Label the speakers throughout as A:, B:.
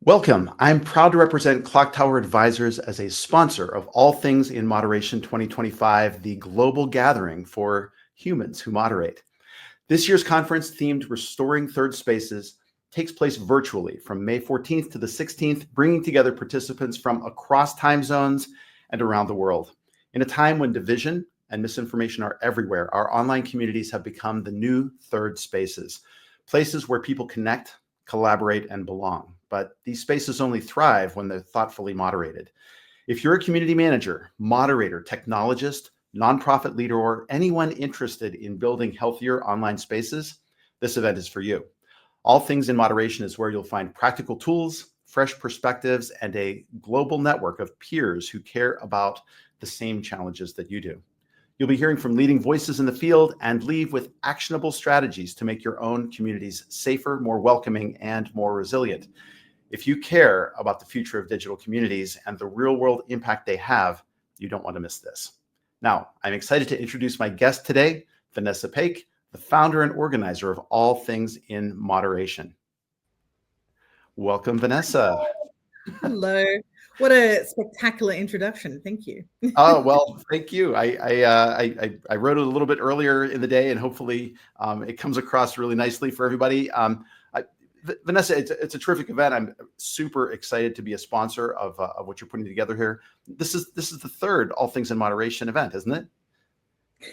A: Welcome. I'm proud to represent Clocktower Advisors as a sponsor of All Things in Moderation 2025, the global gathering for humans who moderate. This year's conference, themed Restoring Third Spaces, takes place virtually from May 14th to the 16th, bringing together participants from across time zones and around the world. In a time when division and misinformation are everywhere, our online communities have become the new third spaces, places where people connect, collaborate, and belong. But these spaces only thrive when they're thoughtfully moderated. If you're a community manager, moderator, technologist, nonprofit leader, or anyone interested in building healthier online spaces, this event is for you. All Things in Moderation is where you'll find practical tools, fresh perspectives, and a global network of peers who care about the same challenges that you do. You'll be hearing from leading voices in the field and leave with actionable strategies to make your own communities safer, more welcoming, and more resilient. If you care about the future of digital communities and the real-world impact they have, you don't want to miss this. Now, I'm excited to introduce my guest today, Venessa PAECH, the founder and organizer of All Things in Moderation. Welcome, Venessa.
B: Hello. What a spectacular introduction. Thank you.
A: Oh, well, thank you. I wrote it a little bit earlier in the day, and hopefully it comes across really nicely for everybody. Venessa, it's a terrific event. I'm super excited to be a sponsor of what you're putting together here. This is the third All Things in Moderation event, isn't it?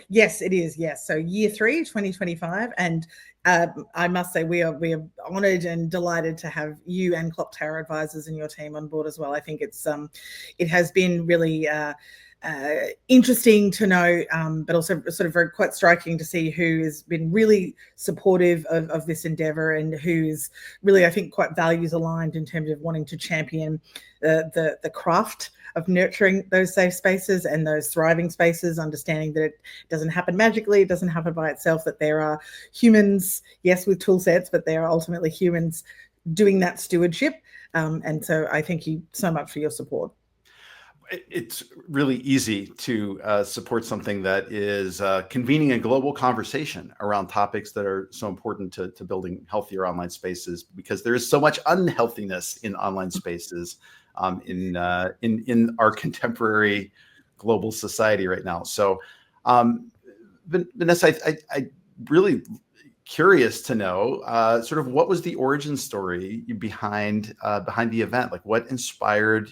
B: Yes, it is. Yes. So year 3, 2025. And I must say we are honored and delighted to have you and Clocktower Advisors and your team on board as well. I think it has been really interesting to know, but also sort of very quite striking to see who has been really supportive of this endeavor and who's really, I think, quite values aligned in terms of wanting to champion the craft of nurturing those safe spaces and those thriving spaces, understanding that it doesn't happen magically, it doesn't happen by itself, that there are humans, yes, with tool sets, but there are ultimately humans doing that stewardship. And so I thank you so much for your support.
A: It's really easy to support something that is convening a global conversation around topics that are so important to building healthier online spaces, because there is so much unhealthiness in online spaces in our contemporary global society right now. So, Venessa, I really curious to know sort of what was the origin story behind the event. Like, what inspired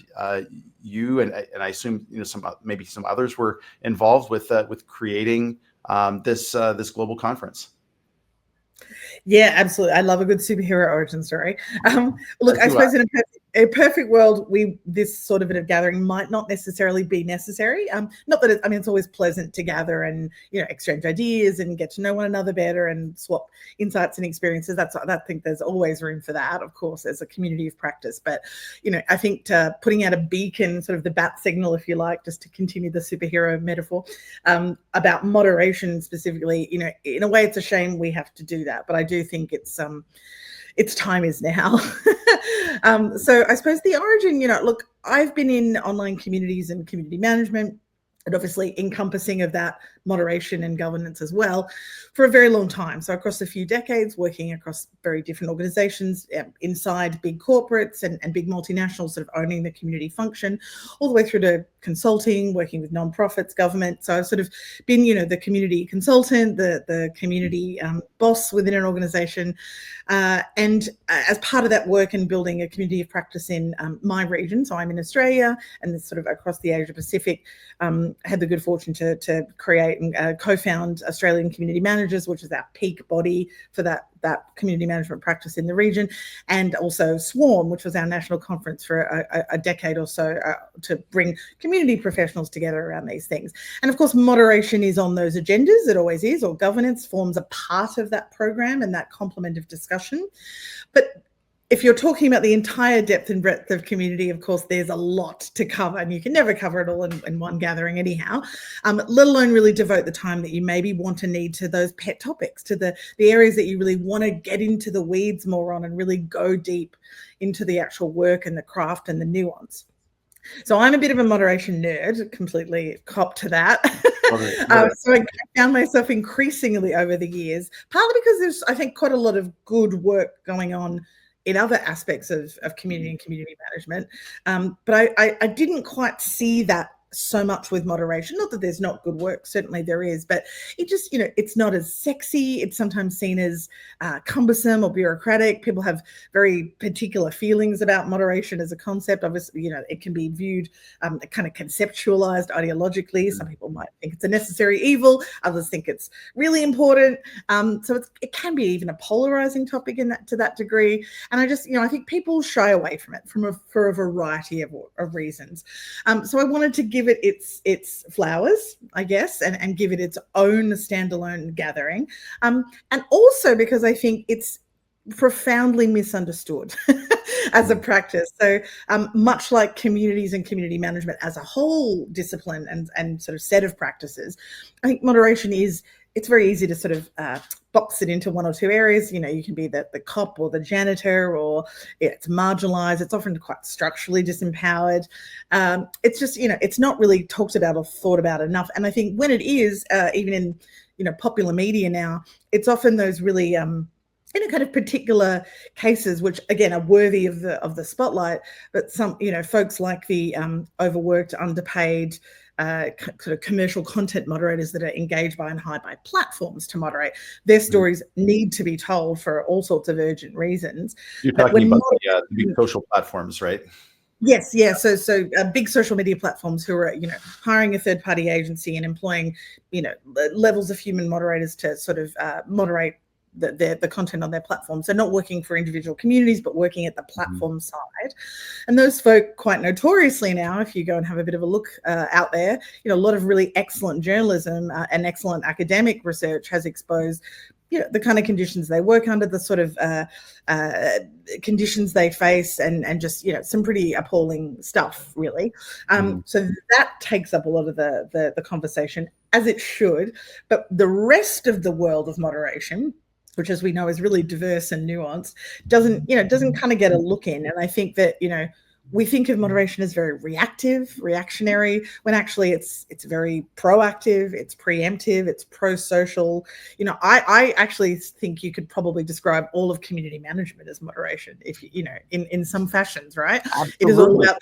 A: you, and I assume maybe some others were involved with creating this global conference.
B: Yeah, absolutely. I love a good superhero origin story. Look, I suppose in a perfect world, this sort of a gathering might not necessarily be necessary. Not that it's always pleasant to gather and exchange ideas and get to know one another better and swap insights and experiences. I think there's always room for that, of course, as a community of practice. But I think putting out a beacon, sort of the bat signal, if you like, just to continue the superhero metaphor, about moderation specifically. In a way, it's a shame we have to do that, but I do think its time is now. So I suppose the origin, look, I've been in online communities and community management, and obviously encompassing of that moderation and governance as well, for a very long time. So across a few decades, working across very different organizations, inside big corporates and big multinationals, sort of owning the community function, all the way through to consulting, working with nonprofits, government. So I've sort of been, the community consultant, the community boss within an organization. And as part of that work and building a community of practice in my region, so I'm in Australia and sort of across the Asia Pacific, had the good fortune to create and co-found Australian Community Managers, which is our peak body for that community management practice in the region, and also Swarm, which was our national conference for a decade or so to bring community professionals together around these things. And of course, moderation is on those agendas. It always is, or governance forms a part of that program and that complement of discussion. But if you're talking about the entire depth and breadth of community, of course, there's a lot to cover, and you can never cover it all in one gathering anyhow, let alone really devote the time that you maybe want to need to those pet topics, to the areas that you really want to get into the weeds more on and really go deep into the actual work and the craft and the nuance. So I'm a bit of a moderation nerd, completely cop to that. So I found myself increasingly over the years, partly because there's, I think, quite a lot of good work going on in other aspects of community and community management. But I didn't quite see that so much with moderation. Not that there's not good work, certainly there is, but it just, it's not as sexy. It's sometimes seen as cumbersome or bureaucratic. People have very particular feelings about moderation as a concept. Obviously, it can be viewed kind of conceptualized ideologically. Some people might think it's a necessary evil. Others think it's really important. So it can be even a polarizing topic to that degree. And I think people shy away from it for a variety of reasons. So I wanted to give it its flowers, I guess, and give it its own standalone gathering. And also because I think it's profoundly misunderstood as a practice. So much like communities and community management as a whole discipline and sort of set of practices, I think moderation it's very easy to sort of box it into one or two areas. You can be the cop or the janitor, or it's marginalized. It's often quite structurally disempowered. It's just, it's not really talked about or thought about enough. And I think when it is, even in, popular media now, it's often those really, kind of particular cases, which again are worthy of the spotlight, but some, folks like the overworked, underpaid, sort of commercial content moderators that are engaged by and hired by platforms to moderate. Their stories need to be told for all sorts of urgent reasons.
A: You're talking about the big social platforms, right?
B: Yes, yeah. So big social media platforms who are, hiring a third-party agency and employing, levels of human moderators to sort of moderate the content on their platform. So not working for individual communities, but working at the platform side. And those folk, quite notoriously now, if you go and have a bit of a look out there, a lot of really excellent journalism and excellent academic research has exposed the kind of conditions they work under, the sort of conditions they face, and just some pretty appalling stuff, really. So that takes up a lot of the conversation, as it should. But the rest of the world of moderation, which, as we know, is really diverse and nuanced, doesn't kind of get a look in. And I think that we think of moderation as very reactionary, when actually it's very proactive, it's preemptive, it's pro-social. I actually think you could probably describe all of community management as moderation, if in some fashions, right? Absolutely. It is all about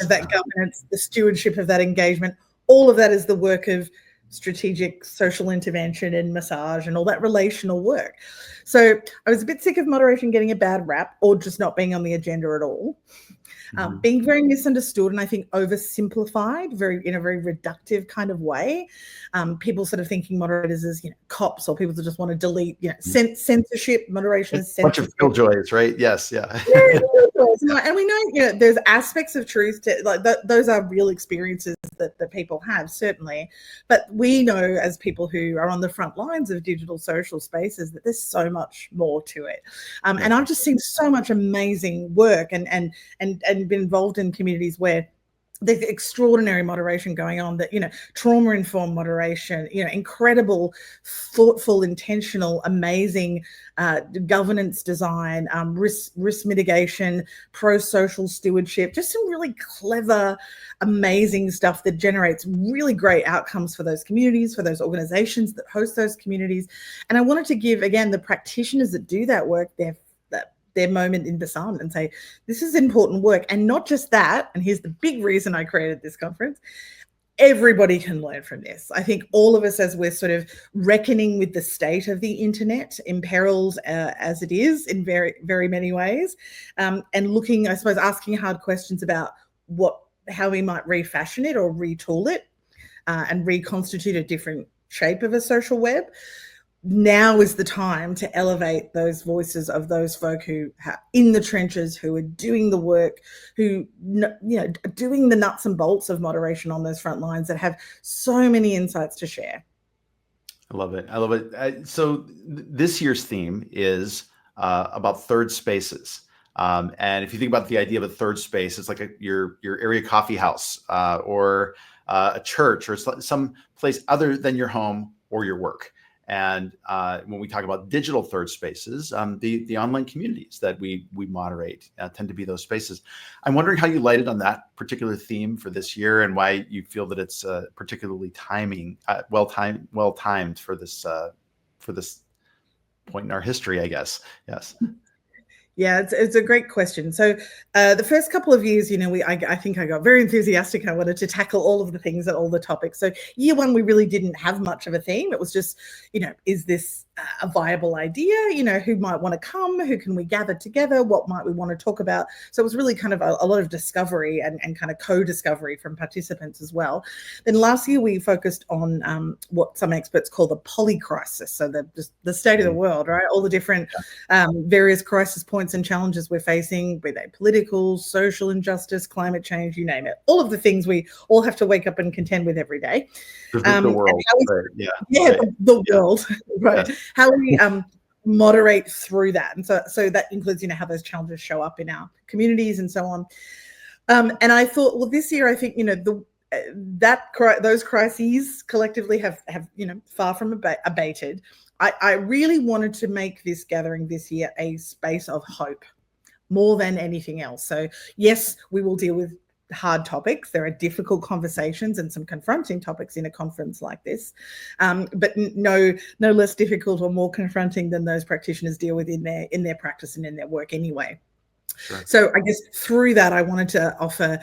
B: that governance, the stewardship of that engagement. All of that is the work of strategic social intervention and massage and all that relational work. So I was a bit sick of moderation getting a bad rap, or just not being on the agenda at all. Being very misunderstood and I think oversimplified, in a very reductive kind of way. People sort of thinking moderators as cops, or people that just want to delete censorship. Moderation is censorship.
A: Bunch of killjoys, right? Yes, yeah.
B: And we know there's aspects of truth to those are real experiences that people have, certainly. But we know, as people who are on the front lines of digital social spaces, that there's so much more to it. And I've just seen so much amazing work and been involved in communities where there's extraordinary moderation going on, that trauma-informed moderation, incredible, thoughtful, intentional, amazing governance design, risk mitigation, pro-social stewardship, just some really clever, amazing stuff that generates really great outcomes for those communities, for those organizations that host those communities. And I wanted to give, again, the practitioners that do that work their moment in the sun and say, this is important work. And not just that, and here's the big reason I created this conference, everybody can learn from this. I think all of us, as we're sort of reckoning with the state of the internet, imperiled as it is in very, very many ways, and looking, I suppose, asking hard questions about how we might refashion it or retool it and reconstitute a different shape of a social web. Now is the time to elevate those voices of those folk who are in the trenches, who are doing the work, who doing the nuts and bolts of moderation on those front lines, that have so many insights to share.
A: I love it. So this year's theme is about third spaces. And if you think about the idea of a third space, it's like your area coffee house or a church or some place other than your home or your work. And when we talk about digital third spaces, the online communities that we moderate tend to be those spaces. I'm wondering how you lighted on that particular theme for this year, and why you feel that it's particularly well timed for this point in our history, I guess. Yes.
B: Yeah, it's a great question. So the first couple of years, I think I got very enthusiastic. I wanted to tackle all of the things and all the topics. So year one, we really didn't have much of a theme. It was just, is this a viable idea? Who might want to come? Who can we gather together? What might we want to talk about? So it was really kind of a lot of discovery and kind of co-discovery from participants as well. Then last year, we focused on what some experts call the polycrisis. So the state of the world, right? All the different various crisis points and challenges we're facing, be they political, social injustice, climate change, you name it. All of the things we all have to wake up and contend with every day.
A: The world.
B: The world. Right. Yeah. How we moderate through that. And so that includes, how those challenges show up in our communities and so on. And I thought, well, this year, I think, those crises collectively have far from abated. I really wanted to make this gathering this year a space of hope more than anything else. So yes, we will deal with hard topics. There are difficult conversations and some confronting topics in a conference like this, but no less difficult or more confronting than those practitioners deal with in their practice and in their work anyway. Sure. So I guess through that, I wanted to offer,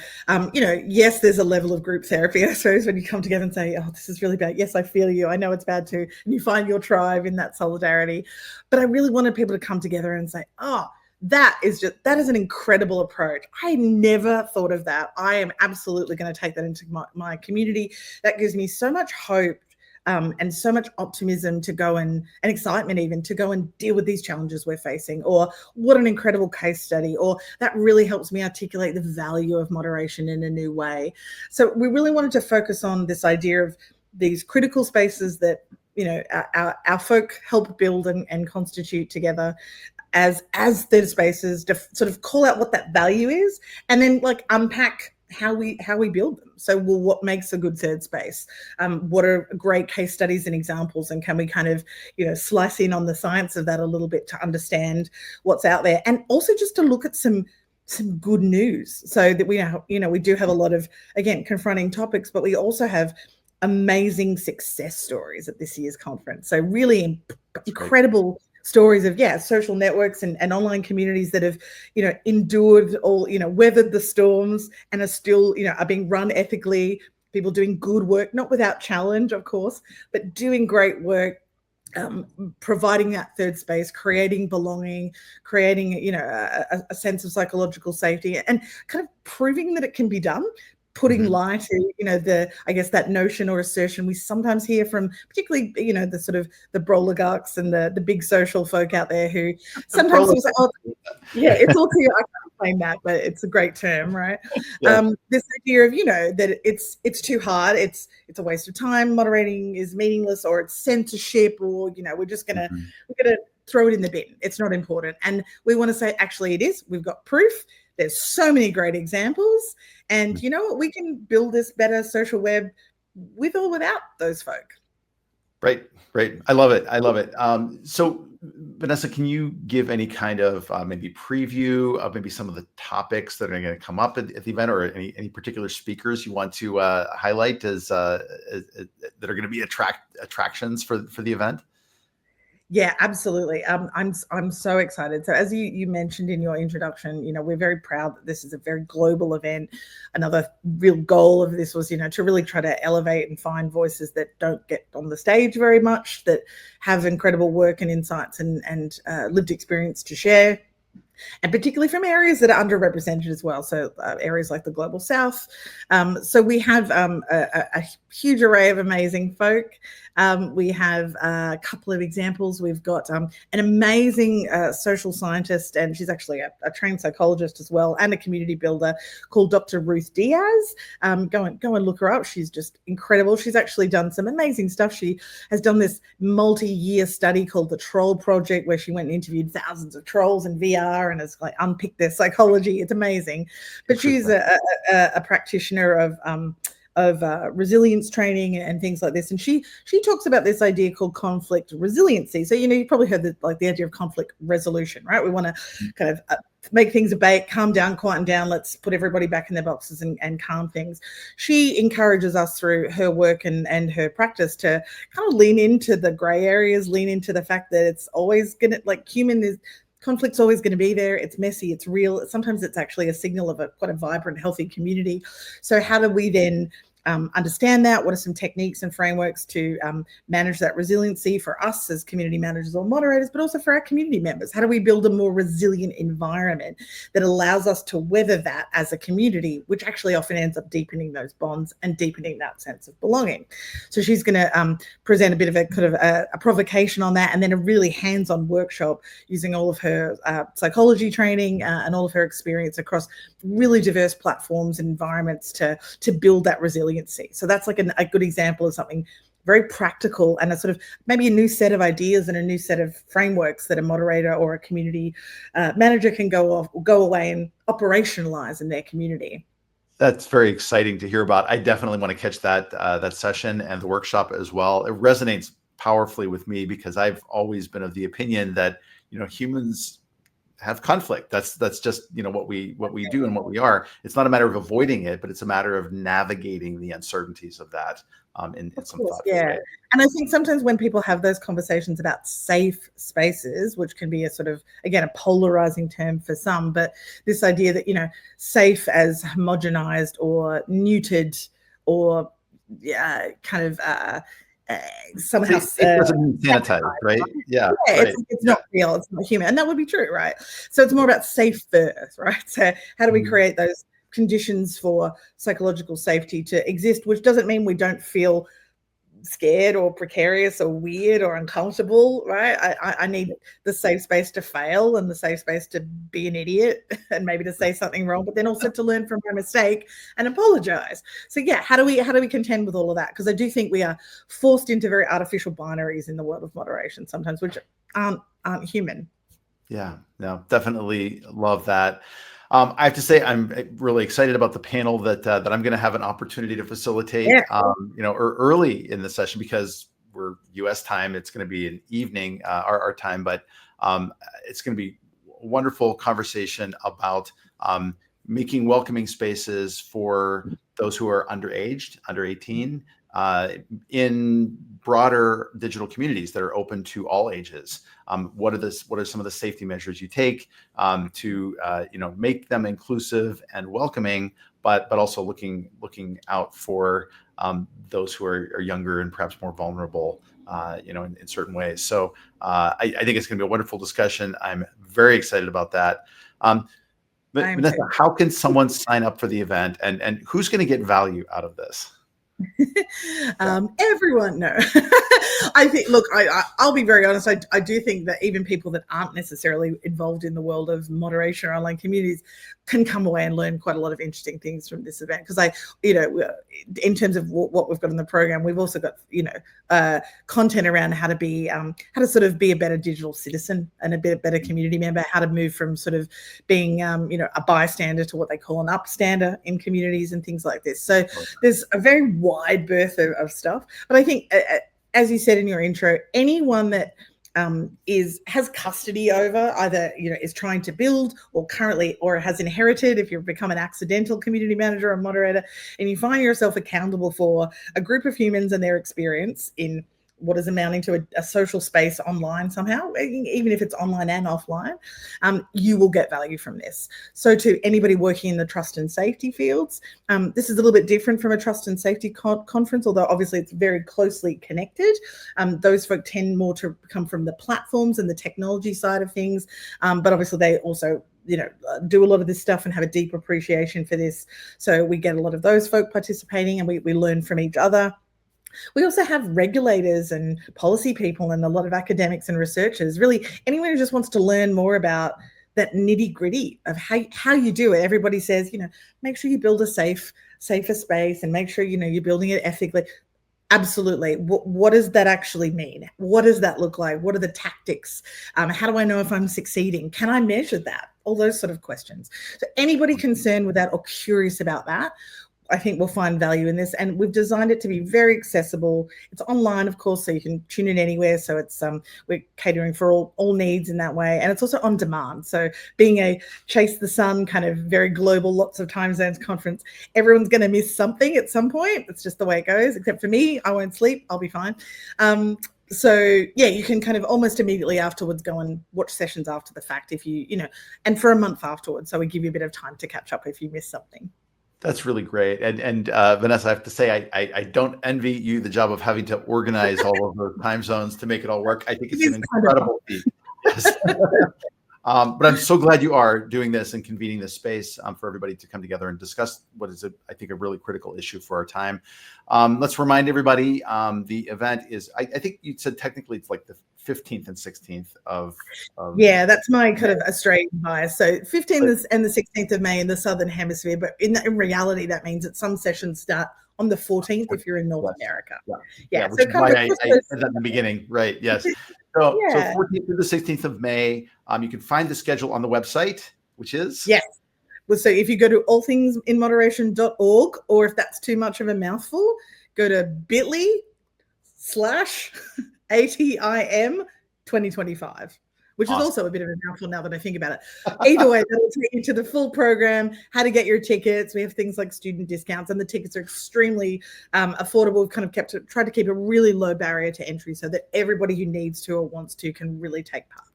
B: yes, there's a level of group therapy, I suppose, when you come together and say, oh, this is really bad. Yes, I feel you. I know it's bad too. And you find your tribe in that solidarity. But I really wanted people to come together and say, oh, that is an incredible approach. I never thought of that. I am absolutely going to take that into my community. That gives me so much hope. And so much optimism to go and excitement even to go and deal with these challenges we're facing, or what an incredible case study, or that really helps me articulate the value of moderation in a new way. So we really wanted to focus on this idea of these critical spaces that, our folk help build and constitute together as the spaces to sort of call out what that value is, and then unpack how we build them. So, what makes a good third space? What are great case studies and examples? And can we kind of, slice in on the science of that a little bit to understand what's out there, and also just to look at some good news, so that we do have a lot of, again, confronting topics, but we also have amazing success stories at this year's conference. So really incredible stories of social networks and online communities that have endured all, weathered the storms and are still are being run ethically, people doing good work, not without challenge, of course, but doing great work, providing that third space, creating belonging, creating a sense of psychological safety, and kind of proving that it can be done, putting light to, that notion or assertion we sometimes hear from, particularly, the sort of the broligarchs and the big social folk out there who sometimes will say, oh, yeah, it's all clear. I can't claim that, but it's a great term, right? Yeah. This idea of, that it's too hard. It's a waste of time. Moderating is meaningless, or it's censorship, or, we're just going to throw it in the bin. It's not important. And we want to say, actually, it is. We've got proof. There's so many great examples, and we can build this better social web with or without those folk.
A: Right. I love it. So Venessa, can you give any kind of maybe preview of maybe some of the topics that are going to come up at the event, or any particular speakers you want to highlight as that are going to be attractions for the event?
B: Yeah, absolutely. I'm so excited. So as you mentioned in your introduction, we're very proud that this is a very global event. Another real goal of this was, to really try to elevate and find voices that don't get on the stage very much, that have incredible work and insights and lived experience to share. And particularly from areas that are underrepresented as well. So areas like the Global South. So we have a huge array of amazing folk. We have a couple of examples. We've got an amazing social scientist, and she's actually a trained psychologist as well, and a community builder, called Dr. Ruth Diaz. Go and look her up. She's just incredible. She's actually done some amazing stuff. She has done this multi-year study called the Troll Project, where she went and interviewed thousands of trolls in VR and has unpicked their psychology. It's amazing. But she's a practitioner of resilience training and things like this, and she talks about this idea called conflict resiliency. So you probably heard the idea of conflict resolution, right? We want to kind of make things abate, calm down, quieten down. Let's put everybody back in their boxes and calm things. She encourages us through her work and her practice to kind of lean into the gray areas, lean into the fact that it's always gonna, human is conflict's always going to be there. It's messy, it's real. Sometimes it's actually a signal of quite a vibrant, healthy community. So how do we then understand that? What are some techniques and frameworks to manage that resiliency for us as community managers or moderators, but also for our community members? How do we build a more resilient environment that allows us to weather that as a community, which actually often ends up deepening those bonds and deepening that sense of belonging? So she's going to present a bit of a kind of a provocation on that, and then a really hands-on workshop using all of her psychology training and all of her experience across really diverse platforms and environments to build that resiliency. So that's like a good example of something very practical and a sort of maybe a new set of ideas and a new set of frameworks that a moderator or a community manager can go away and operationalize in their community.
A: That's very exciting to hear about. I definitely want to catch that session and the workshop as well. It resonates powerfully with me because I've always been of the opinion that humans have conflict. That's just what we do and what we are. It's not a matter of avoiding it, but it's a matter of navigating the uncertainties of that in some thoughtful way.
B: And I think sometimes when people have those conversations about safe spaces, which can be a sort of, again, a polarizing term for some, but this idea that safe as homogenized or neutered or kind of somehow
A: it doesn't sanitize, right? Yeah, right.
B: It's not real, it's not human, and that would be true, right? So it's more about safer, right? So how do we create those conditions for psychological safety to exist, which doesn't mean we don't feel scared or precarious or weird or uncomfortable, right? I need the safe space to fail and the safe space to be an idiot and maybe to say something wrong, but then also to learn from my mistake and apologize. So yeah, how do we contend with all of that? Because I do think we are forced into very artificial binaries in the world of moderation sometimes, which aren't human.
A: Yeah, no, definitely love that. I have to say, I'm really excited about the panel that I'm going to have an opportunity to facilitate, early in the session because we're U.S. time. It's going to be an evening, our time, but it's going to be a wonderful conversation about making welcoming spaces for those who are underaged, under 18, in broader digital communities that are open to all ages. What are some of the safety measures you take to make them inclusive and welcoming, but also looking out for those who are younger and perhaps more vulnerable, in certain ways. So I think it's going to be a wonderful discussion. I'm very excited about that. Vanessa, how can someone sign up for the event, and who's going to get value out of this?
B: Everyone, no. I think, look, I'll be very honest. I do think that even people that aren't necessarily involved in the world of moderation or online communities can come away and learn quite a lot of interesting things from this event. Because in terms of what we've got in the program, we've also got, content around how to sort of be a better digital citizen and a bit better community member, how to move from sort of being, a bystander to what they call an upstander in communities and things like this. So there's a very wide berth of stuff. But I think, as you said in your intro, anyone that has custody over either is trying to build or currently or has inherited, if you've become an accidental community manager or moderator and you find yourself accountable for a group of humans and their experience in what is amounting to a social space online somehow, even if it's online and offline, you will get value from this. So to anybody working in the trust and safety fields, this is a little bit different from a trust and safety conference, although obviously it's very closely connected. Those folk tend more to come from the platforms and the technology side of things, but obviously they also do a lot of this stuff and have a deep appreciation for this. So we get a lot of those folk participating and we learn from each other. We also have regulators and policy people and a lot of academics and researchers, really anyone who just wants to learn more about that nitty gritty of how you do it. Everybody says, make sure you build a safer space and make sure, you're building it ethically. Absolutely. What does that actually mean? What does that look like? What are the tactics? How do I know if I'm succeeding? Can I measure that? All those sort of questions. So anybody concerned with that or curious about that, I think we'll find value in this, and we've designed it to be very accessible. It's online, of course, so you can tune in anywhere. So it's we're catering for all needs in that way, and it's also on demand. So being a chase the sun kind of very global, lots of time zones conference, everyone's going to miss something at some point. It's just the way it goes. Except for me, I won't sleep. I'll be fine. So yeah, you can kind of almost immediately afterwards go and watch sessions after the fact if you know, and for a month afterwards. So we give you a bit of time to catch up if you miss something.
A: That's really great. And Venessa, I have to say, I don't envy you the job of having to organize all of the time zones to make it all work. I think it's an incredible feat. Yes. But I'm so glad you are doing this and convening this space for everybody to come together and discuss what is, I think, a really critical issue for our time. Let's remind everybody, the event is, I think you said technically it's like the 15th and 16th of
B: yeah, that's my kind of Australian bias. So 15th and the 16th of May in the Southern Hemisphere, but in reality, that means that some sessions start on the 14th if you're in North America.
A: Yeah, which is why I said that in the beginning, right? Yes. So 14th to the 16th of May, you can find the schedule on the website, which is?
B: Yes. Well, so if you go to allthingsinmoderation.org, or if that's too much of a mouthful, go to bit.ly/ATIM 2025, which is also a bit of a mouthful now that I think about it. Either way, that'll take you to the full program, how to get your tickets. We have things like student discounts, and the tickets are extremely affordable. We've kind of tried to keep a really low barrier to entry so that everybody who needs to or wants to can really take part.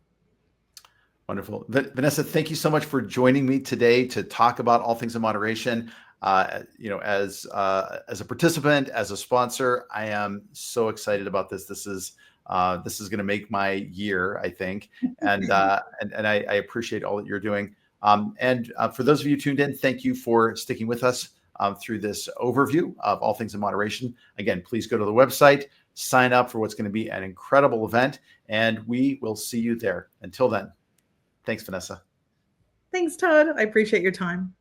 A: Wonderful. Venessa, thank you so much for joining me today to talk about all things in moderation. You know, as a participant, as a sponsor, I am so excited about this. This is going to make my year, I think, and I appreciate all that you're doing. And for those of you tuned in, thank you for sticking with us through this overview of all things in moderation. Again, please go to the website, sign up for what's going to be an incredible event, and we will see you there. Until then, thanks, Venessa.
B: Thanks, Todd. I appreciate your time.